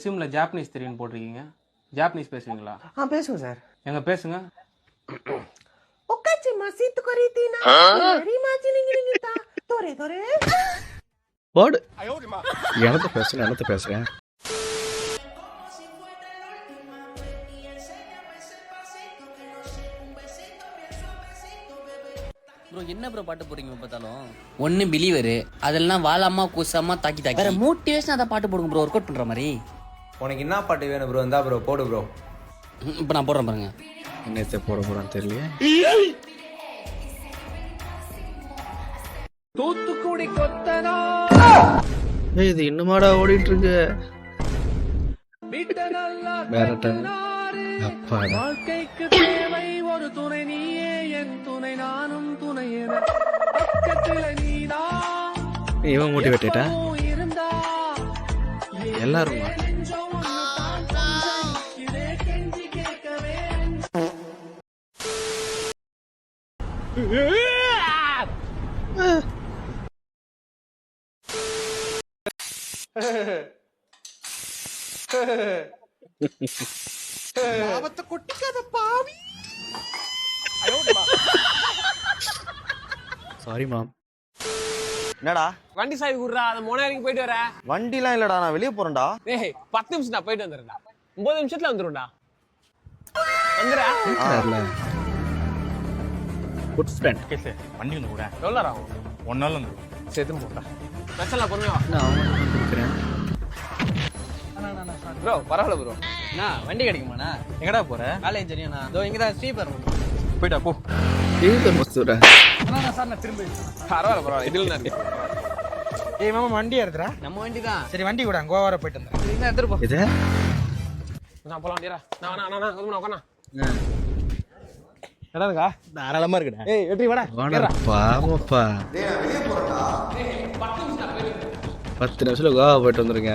சிம்ல ஜாப்பனீஸ் தெரியும்னு போட்டிருக்கீங்க. ஜாப்பனீஸ் பேசுவீங்களா? பேசுவேன் சார். எங்க பேசுங்க. ஒக்காச்சி மசித்து கொரிதீனா வெரி மாச்சிலிங்கிலிங்கிதா தோரே தோரே போடு. என்னத்த பேசுறேன். ப்ரோ என்ன ப்ரோ பாட்டு போடுறீங்க பார்த்தாலும்? ஒன்னு பிலீவர், அதெல்லாம் வாலாமா கூசாமா தாக்கி தாக்கி வேற மோட்டிவேஷன் அத பாட்டு போடுங்க ப்ரோ, ஒர்க் அவுட் பண்ற மாதிரி. உனக்கு என்ன பாட்டு வேணும் ப்ரோ? இந்தா ப்ரோ போடு ப்ரோ. இப்போ நான் போடுறேன் பாருங்க. என்னத்தை போட போறான்னு தெரியல. தூத்துக்குடி கொத்தனா இது இன்னுமாடா ஓடிட்டு இருக்கு. வாழ்க்கைக்கு தேவை ஒரு துணை, நீயே என் துணை, நானும் துணை என பக்கத்துல நீதான் இவன் மோட்டிவேட்டா இருந்தா எல்லாரும் கெஞ்சி கேட்கவே. சாரி மாம். என்னடா வண்டி சாவி குடுறா, அந்த மோனாரிக்கு போயிட்டு வர. வண்டிலாம் இல்லடா, நான் வெளியே போறேன்டா. டேய் 10 நிமிஷம் நான் போயிட்டு வந்துடுறேன்டா. 9 நிமிஷத்துல வந்துரும்டா. வந்துடா. Good friend. கேசே வண்டி வந்து கூட எவ்வளோ ஆகும்? 1 நாள் வந்து சேர்த்து போட்டா பிரச்சனை பொறுமையா வா. நான் அவன் கொடுக்குறேன். ப்ரோ பரவாயில்ல ப்ரோ. நான் வண்டி கிடைக்குமாண்ணா? எங்கடா போற? காலேஜ் தெரியும்ண்ணா. இதோ இங்கே தான் ஸ்ரீபெரும்புதூர். போயிட்டா போ. இது மஸ்தூரா. சார் நான் திரும்பி பரவாயில்ல பரவாயில்ல, இதில் நான் ஏய் மாமா வண்டி எடுத்துறா. நம்ம வண்டி தான். சரி வண்டி கூட கோவா வர போயிட்டு வந்துறேன். என்ன எடுத்துட்டு போ. இது நான் போலாம் வண்டியா. நான் உட்காண்ணா. எடா இருக்கா? தாராளமா இருக்குடா. ஏய் வெற்றி வாடா. வாடா பாவப்பா. 10 நிமிஷத்துல கோவா போயிட்டு வந்துருங்க.